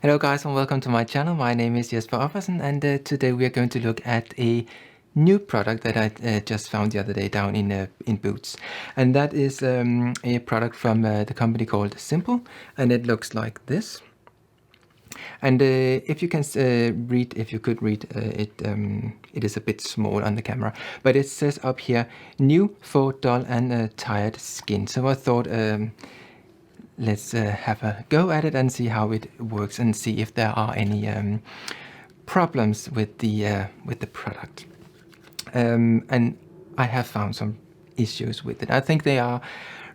Hello guys and welcome to my channel. My name is Jesper Offersen and today we are going to look at a new product that I just found the other day down in Boots. And that is a product from the company called Simple, and it looks like this. And if you can read, if you could read it, it is a bit small on the camera, but it says up here, new for dull and tired skin. So I thought let's have a go at it and see how it works and see if there are any problems with the product. And I have found some issues with it. I think they are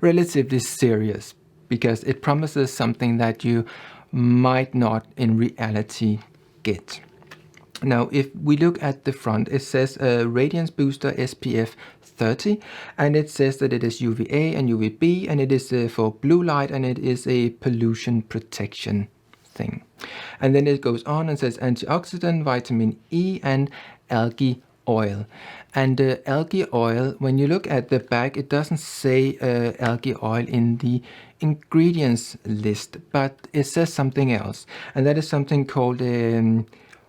relatively serious because it promises something that you might not in reality get. Now, if we look at the front, it says Radiance Booster SPF 30, and it says that it is UVA and UVB, and it is for blue light, and it is a pollution protection thing. And then it goes on and says antioxidant, vitamin E, and algae oil. And algae oil, when you look at the back, it doesn't say algae oil in the ingredients list, but it says something else, and that is something called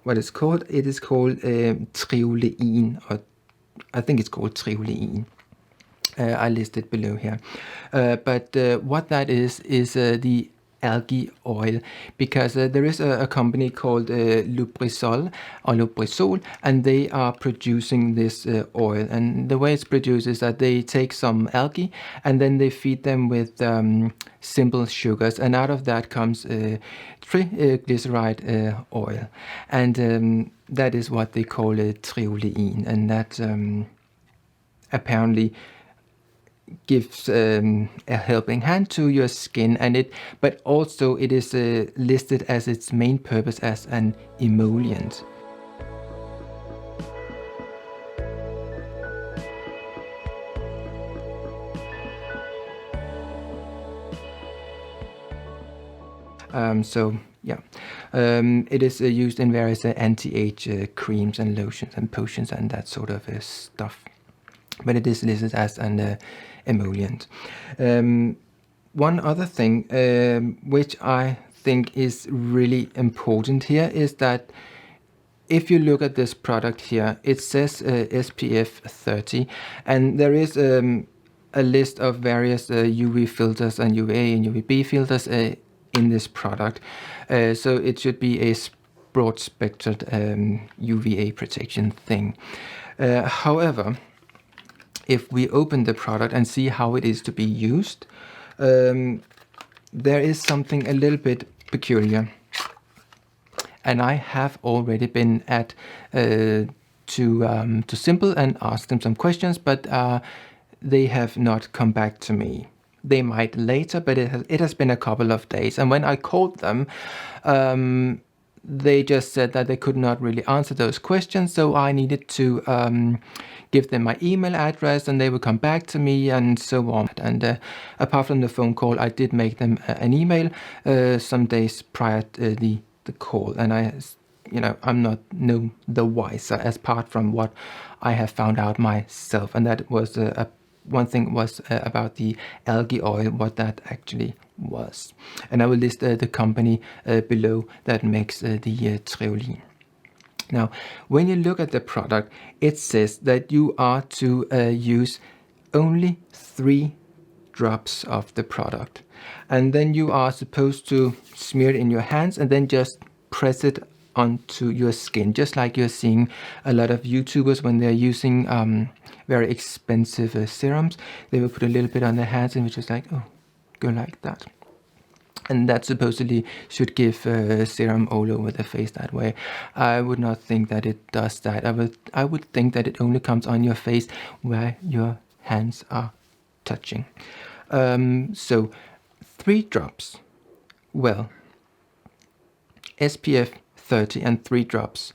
what it's called. It is called triglyceride, or I think it's called triglyceride. I list it below here. But what that is the algae oil, because there is a company called Lubrizol or Lubrizol, and they are producing this oil. And the way it's produced is that they take some algae and then they feed them with simple sugars, and out of that comes triglyceride oil, and that is what they call triglyceride, and that apparently gives a helping hand to your skin, and but also it is listed as its main purpose as an emollient. So yeah, it is used in various anti-age creams and lotions and potions and that sort of stuff, but it is listed as an emollient. One other thing which I think is really important here is that if you look at this product here, it says SPF 30, and there is a list of various UV filters and UVA and UVB filters in this product. So it should be a broad spectred UVA protection thing. However, if we open the product and see how it is to be used, there is something a little bit peculiar. And I have already been to Simple and asked them some questions, but they have not come back to me. They might later, but it has been a couple of days. And when I called them, they just said that they could not really answer those questions, so I needed to give them my email address and they would come back to me and so on. And apart from the phone call, I did make them an email some days prior to the call, and I'm not the wiser as apart from what I have found out myself. And that was one thing was about the algae oil, what that actually was. And I will list the company below that makes the triglyceride. Now, when you look at the product, it says that you are to use only 3 drops of the product. And then you are supposed to smear it in your hands and then just press it onto your skin, just like you're seeing a lot of YouTubers when they're using very expensive serums. They will put a little bit on their hands and we're just like, oh, go like that. And that supposedly should give serum all over the face that way. I would not think that it does that. I would think that it only comes on your face where your hands are touching. So 3 drops. Well, SPF 30 and 3 drops.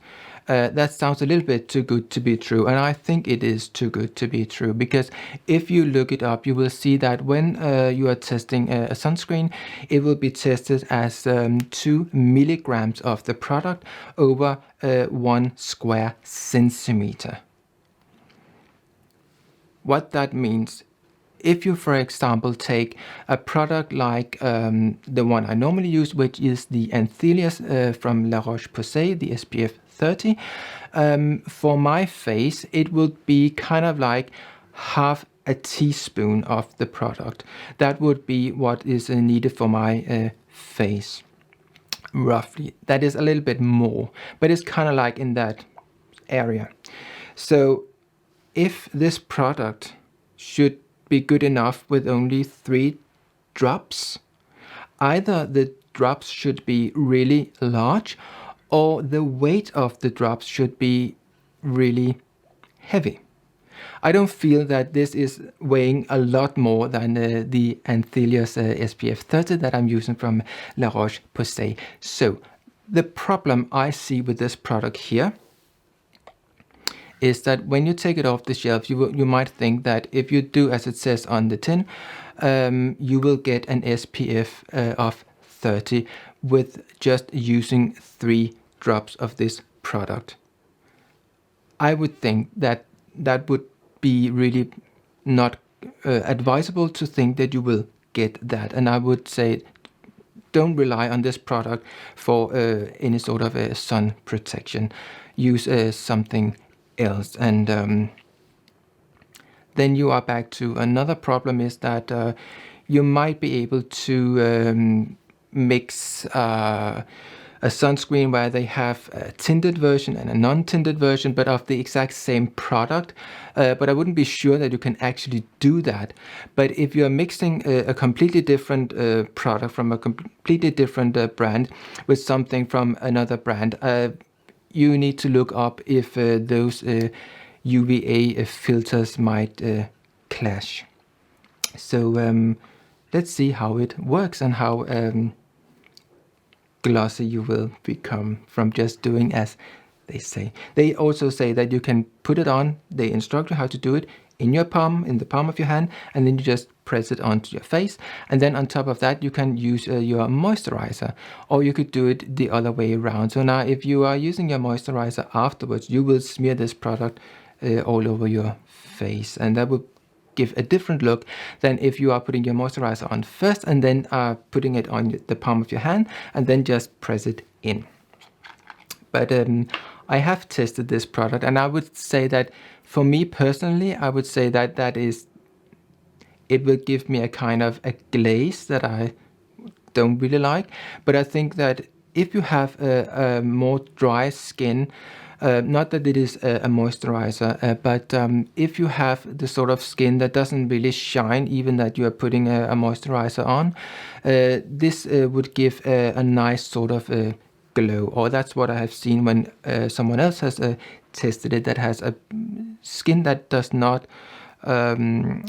That sounds a little bit too good to be true, and I think it is too good to be true, because if you look it up, you will see that when you are testing a sunscreen, it will be tested as 2 milligrams of the product over 1 square centimeter. What that means if you, for example, take a product like the one I normally use, which is the Anthelios from La Roche-Posay, the SPF 30, for my face, it would be kind of like half a teaspoon of the product. That would be what is needed for my face, roughly. That is a little bit more, but it's kind of like in that area. So if this product should be good enough with only 3 drops, either the drops should be really large or the weight of the drops should be really heavy. I don't feel that this is weighing a lot more than the Anthelios SPF 30 that I'm using from La Roche-Posay. So the problem I see with this product here is that when you take it off the shelf, you might think that if you do as it says on the tin, you will get an SPF of 30 with just using 3 drops of this product. I would think that that would be really not advisable to think that you will get that, and I would say don't rely on this product for any sort of sun protection. Use something else. And then you are back to another problem, is that you might be able to mix a sunscreen where they have a tinted version and a non-tinted version, but of the exact same product. But I wouldn't be sure that you can actually do that. But if you're mixing a completely different product from a completely different brand with something from another brand, you need to look up if those UVA filters might clash. So let's see how it works and how glossy you will become from just doing as they say. They also say that you can put it on, they instruct you how to do it in your palm, in the palm of your hand, and then you just press it onto your face. And then on top of that, you can use your moisturizer, or you could do it the other way around. So now if you are using your moisturizer afterwards, you will smear this product all over your face, and that would give a different look than if you are putting your moisturizer on first and then putting it on the palm of your hand and then just press it in. But I have tested this product, and I would say that for me personally, I would say that it will give me a kind of a glaze that I don't really like. But I think that if you have a more dry skin, not that it is a moisturizer, but if you have the sort of skin that doesn't really shine, even that you are putting a moisturizer on, this would give a nice sort of glow. Or that's what I have seen when someone else has tested it, that has a skin that does not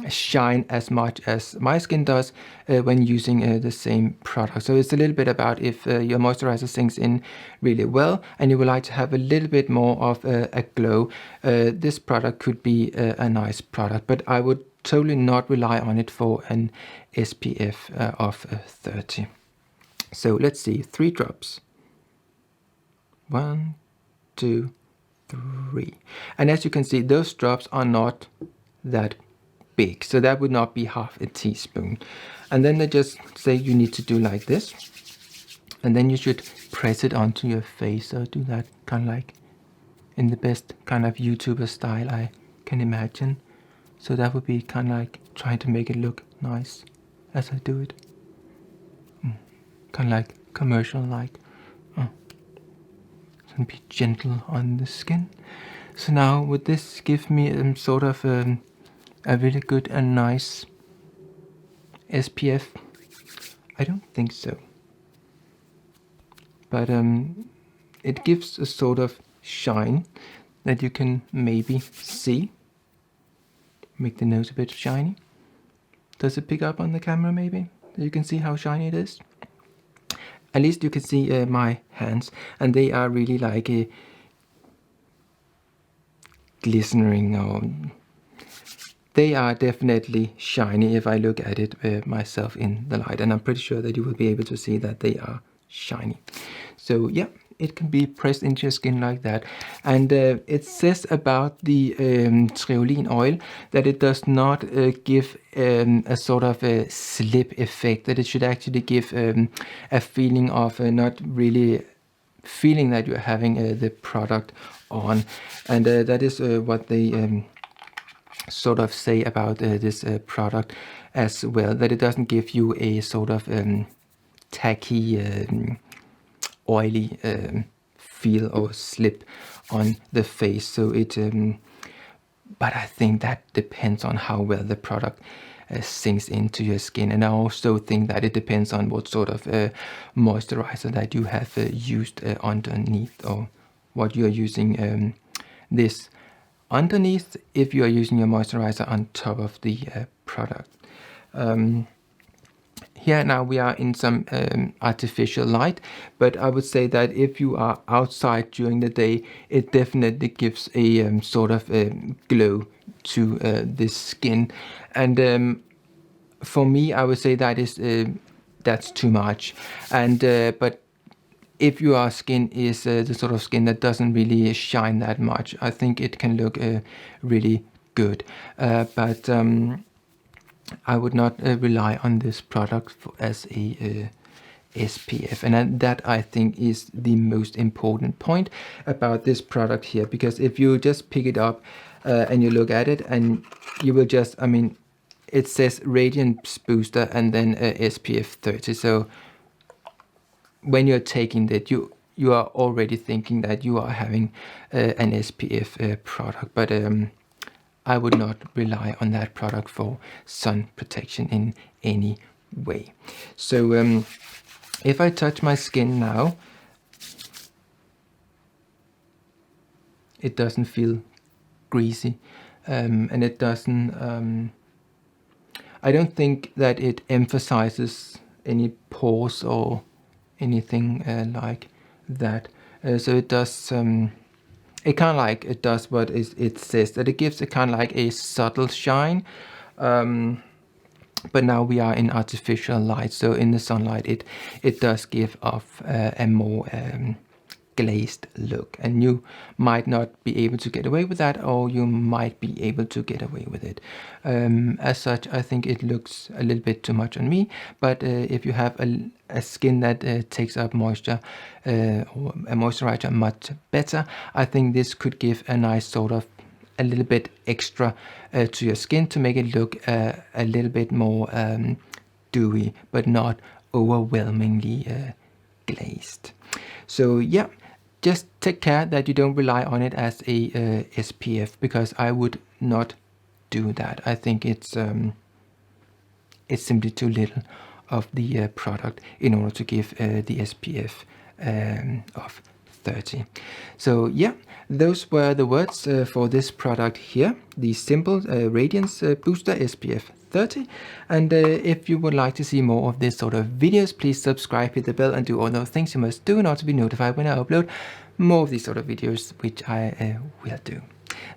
shine as much as my skin does when using the same product. So it's a little bit about if your moisturizer sinks in really well and you would like to have a little bit more of a glow, this product could be a nice product, but I would totally not rely on it for an SPF of 30. So let's see, 3 drops. 1, 2, 3. And as you can see, those drops are not that big, so that would not be half a teaspoon. And then they just say you need to do like this, and then you should press it onto your face. So do that kind of like in the best kind of YouTuber style I can imagine. So that would be kind of like trying to make it look nice as I do it, kind of like commercial like. And be gentle on the skin. So now would this give me sort of a really good and nice SPF? I don't think so. But it gives a sort of shine that you can maybe see. Make the nose a bit shiny. Does it pick up on the camera maybe? You can see how shiny it is. At least you can see my hands, and they are really like glistening, or they are definitely shiny if I look at it myself in the light, and I'm pretty sure that you will be able to see that they are shiny. So yeah, it can be pressed into your skin like that. And it says about the triglyceride oil that it does not give a sort of a slip effect, that it should actually give a feeling of not really feeling that you're having the product on. And that is what they sort of say about this product as well, that it doesn't give you a sort of tacky, oily feel or slip on the face. So it, but I think that depends on how well the product sinks into your skin, and I also think that it depends on what sort of moisturizer that you have used underneath, or what you are using this underneath, if you are using your moisturizer on top of the product. Here now we are in some artificial light, but I would say that if you are outside during the day, it definitely gives a sort of glow to this skin. And for me, I would say that is that's too much. And but if your skin is the sort of skin that doesn't really shine that much, I think it can look really good. But I would not rely on this product as a SPF, and that I think is the most important point about this product here, because if you just pick it up and you look at it, and you will just, I mean, it says Radiance Booster and then SPF 30, so when you're taking that, you are already thinking that you are having an SPF product, but I would not rely on that product for sun protection in any way. So if I touch my skin now, it doesn't feel greasy, and it doesn't, I don't think that it emphasizes any pores or anything like that. So it does, it kind of like, it does what it says, that it gives a kind of like a subtle shine. But now we are in artificial light, so in the sunlight it does give off a more glazed look, and you might not be able to get away with that, or you might be able to get away with it. As such, I think it looks a little bit too much on me, but if you have a skin that takes up moisture, or a moisturizer much better, I think this could give a nice sort of a little bit extra to your skin to make it look a little bit more dewy, but not overwhelmingly glazed. So yeah, just take care that you don't rely on it as a SPF, because I would not do that. I think it's simply too little of the product in order to give the SPF of 30. So yeah, those were the words for this product here, the simple Radiance Booster SPF 30. And if you would like to see more of this sort of videos, please subscribe, hit the bell, and do all those things you must do in order to be notified when I upload more of these sort of videos, which I will do.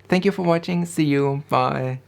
Thank you for watching. See you. Bye.